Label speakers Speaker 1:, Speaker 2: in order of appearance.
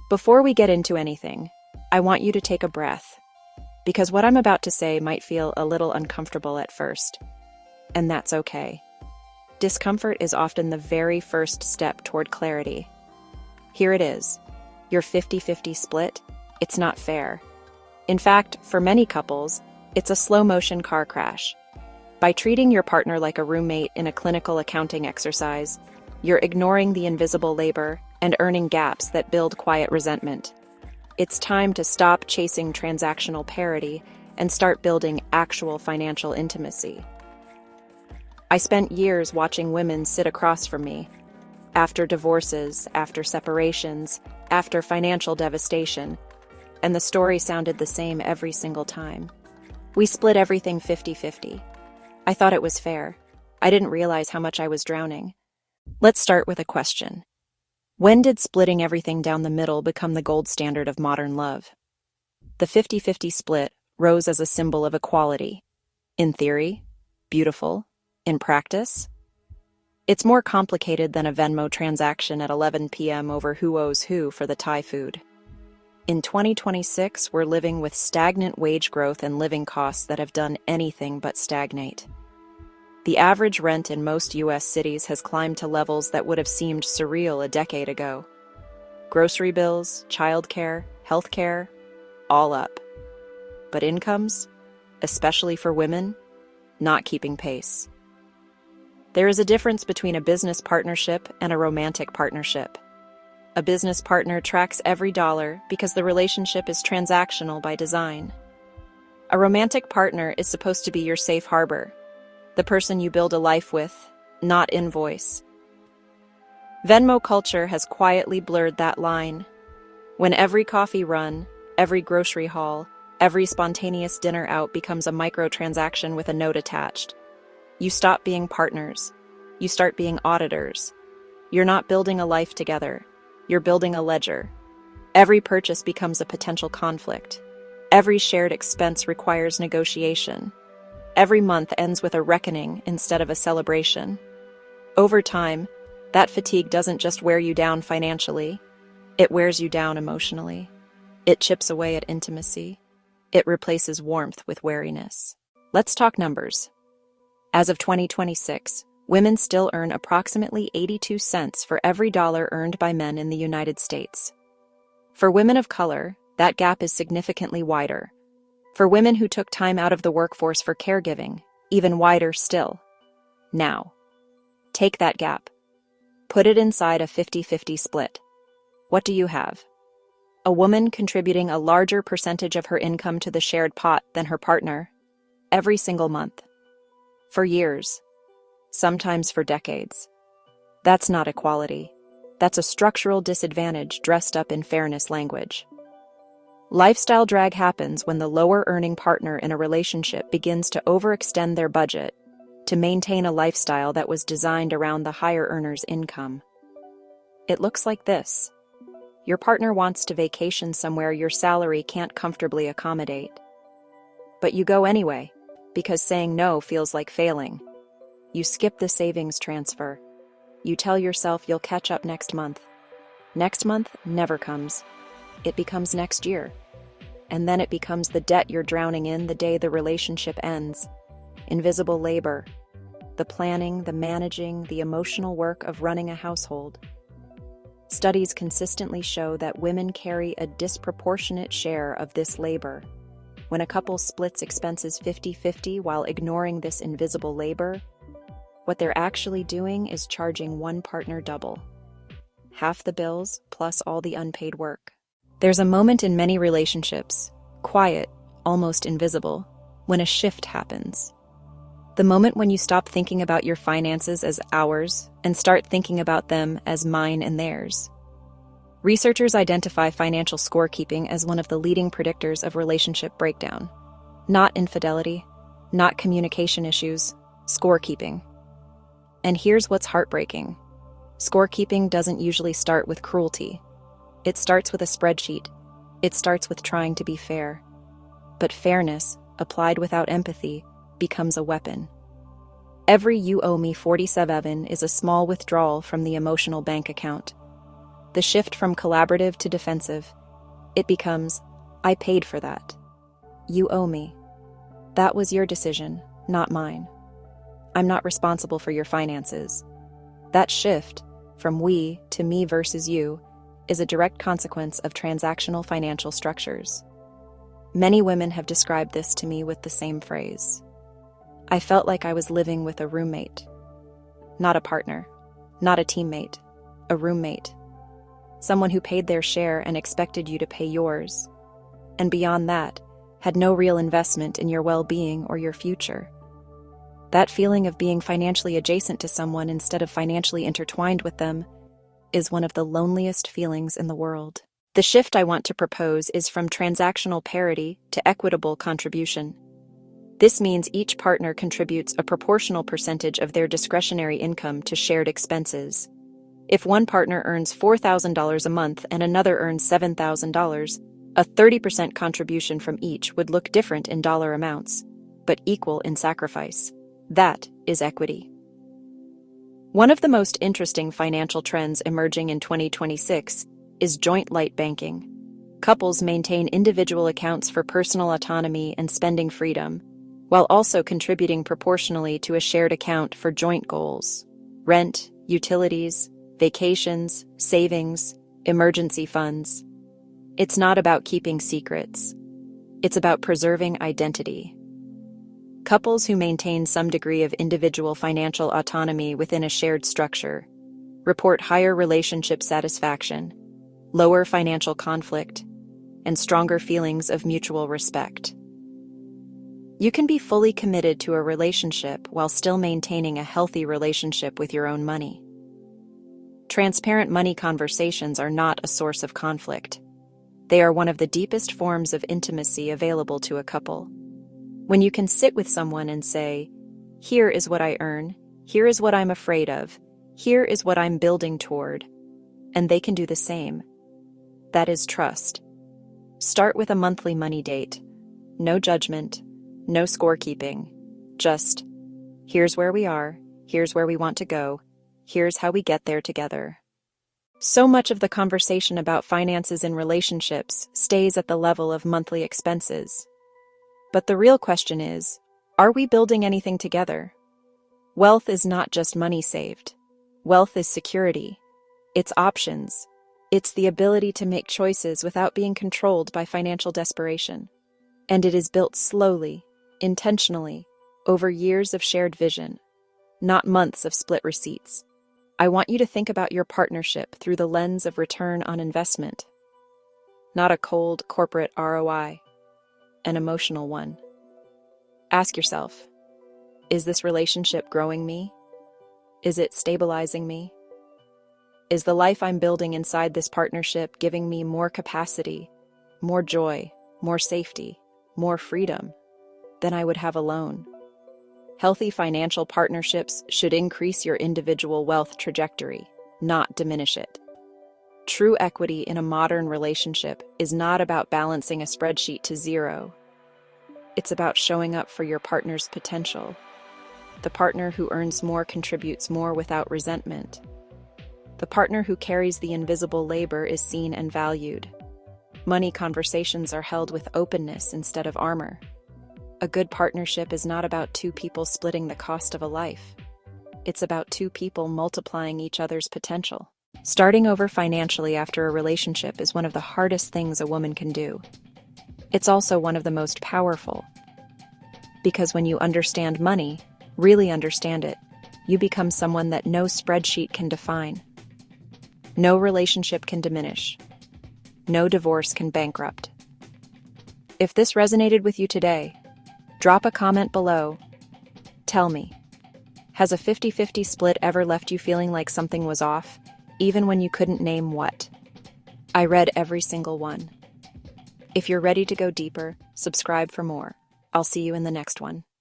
Speaker 1: Before we get into anything, I want you to take a breath, because what I'm about to say might feel a little uncomfortable at first, and that's okay. Discomfort is often the very first step toward clarity. Here it is. Your 50-50 split, it's not fair. In fact, for many couples, it's a slow-motion car crash. By treating your partner like a roommate in a clinical accounting exercise, you're ignoring the invisible labor and earning gaps that build quiet resentment. It's time to stop chasing transactional parity and start building actual financial intimacy. I spent years watching women sit across from me, after divorces, after separations, after financial devastation, and the story sounded the same every single time. We split everything 50-50. I thought it was fair. I didn't realize how much I was drowning. Let's start with a question. When did splitting everything down the middle become the gold standard of modern love? The 50-50 split rose as a symbol of equality. In theory, beautiful. In practice, it's more complicated than a Venmo transaction at 11 p.m. over who owes who for the Thai food. In 2026, we're living with stagnant wage growth and living costs that have done anything but stagnate. The average rent in most U.S. cities has climbed to levels that would have seemed surreal a decade ago. Grocery bills, childcare, healthcare, all up. But incomes, especially for women, not keeping pace. There is a difference between a business partnership and a romantic partnership. A business partner tracks every dollar because the relationship is transactional by design. A romantic partner is supposed to be your safe harbor, the person you build a life with, not invoice. Venmo culture has quietly blurred that line. When every coffee run, every grocery haul, every spontaneous dinner out becomes a microtransaction with a note attached, you stop being partners. You start being auditors. You're not building a life together. You're building a ledger. Every purchase becomes a potential conflict. Every shared expense requires negotiation. Every month ends with a reckoning instead of a celebration. Over time, that fatigue doesn't just wear you down financially. It wears you down emotionally. It chips away at intimacy. It replaces warmth with wariness. Let's talk numbers. As of 2026, women still earn approximately 82 cents for every dollar earned by men in the United States. For women of color, that gap is significantly wider. For women who took time out of the workforce for caregiving, even wider still. Now, take that gap. Put it inside a 50-50 split. What do you have? A woman contributing a larger percentage of her income to the shared pot than her partner, every single month. For years, sometimes for decades. That's not equality. That's a structural disadvantage dressed up in fairness language. Lifestyle drag happens when the lower-earning partner in a relationship begins to overextend their budget to maintain a lifestyle that was designed around the higher earner's income. It looks like this. Your partner wants to vacation somewhere your salary can't comfortably accommodate. But you go anyway, because saying no feels like failing. You skip the savings transfer. You tell yourself you'll catch up next month. Next month never comes. It becomes next year. And then it becomes the debt you're drowning in the day the relationship ends. Invisible labor. The planning, the managing, the emotional work of running a household. Studies consistently show that women carry a disproportionate share of this labor. When a couple splits expenses 50-50 while ignoring this invisible labor, what they're actually doing is charging one partner double. Half the bills plus all the unpaid work. There's a moment in many relationships, quiet, almost invisible, when a shift happens. The moment when you stop thinking about your finances as ours and start thinking about them as mine and theirs. Researchers identify financial scorekeeping as one of the leading predictors of relationship breakdown. Not infidelity, not communication issues, scorekeeping. And here's what's heartbreaking. Scorekeeping doesn't usually start with cruelty. It starts with a spreadsheet. It starts with trying to be fair. But fairness, applied without empathy, becomes a weapon. Every "you owe me 47" is a small withdrawal from the emotional bank account. The shift from collaborative to defensive. It becomes, I paid for that. You owe me. That was your decision, not mine. I'm not responsible for your finances. That shift, from we to me versus you, is a direct consequence of transactional financial structures. Many women have described this to me with the same phrase. I felt like I was living with a roommate. Not a partner, not a teammate, a roommate. Someone who paid their share and expected you to pay yours. And beyond that, had no real investment in your well-being or your future. That feeling of being financially adjacent to someone instead of financially intertwined with them is one of the loneliest feelings in the world. The shift I want to propose is from transactional parity to equitable contribution. This means each partner contributes a proportional percentage of their discretionary income to shared expenses. If one partner earns $4,000 a month and another earns $7,000, a 30% contribution from each would look different in dollar amounts, but equal in sacrifice. That is equity. One of the most interesting financial trends emerging in 2026 is joint light banking. Couples maintain individual accounts for personal autonomy and spending freedom, while also contributing proportionally to a shared account for joint goals: rent, utilities, vacations, savings, emergency funds. It's not about keeping secrets. It's about preserving identity. Couples who maintain some degree of individual financial autonomy within a shared structure report higher relationship satisfaction, lower financial conflict, and stronger feelings of mutual respect. You can be fully committed to a relationship while still maintaining a healthy relationship with your own money. Transparent money conversations are not a source of conflict. They are one of the deepest forms of intimacy available to a couple. When you can sit with someone and say, here is what I earn, here is what I'm afraid of, here is what I'm building toward, and they can do the same. That is trust. Start with a monthly money date. No judgment, no scorekeeping. Just, here's where we are, here's where we want to go, here's how we get there together. So much of the conversation about finances in relationships stays at the level of monthly expenses. But the real question is, are we building anything together? Wealth is not just money saved. Wealth is security. It's options. It's the ability to make choices without being controlled by financial desperation. And it is built slowly, intentionally, over years of shared vision, not months of split receipts. I want you to think about your partnership through the lens of return on investment, not a cold corporate ROI, an emotional one. Ask yourself, is this relationship growing me? Is it stabilizing me? Is the life I'm building inside this partnership giving me more capacity, more joy, more safety, more freedom than I would have alone? Healthy financial partnerships should increase your individual wealth trajectory, not diminish it. True equity in a modern relationship is not about balancing a spreadsheet to zero. It's about showing up for your partner's potential. The partner who earns more contributes more without resentment. The partner who carries the invisible labor is seen and valued. Money conversations are held with openness instead of armor. A good partnership is not about two people splitting the cost of a life. It's about two people multiplying each other's potential. Starting over financially after a relationship is one of the hardest things a woman can do. It's also one of the most powerful. Because when you understand money, really understand it, you become someone that no spreadsheet can define. No relationship can diminish. No divorce can bankrupt. If this resonated with you today, drop a comment below. Tell me, has a 50-50 split ever left you feeling like something was off, even when you couldn't name what? I read every single one. If you're ready to go deeper, subscribe for more. I'll see you in the next one.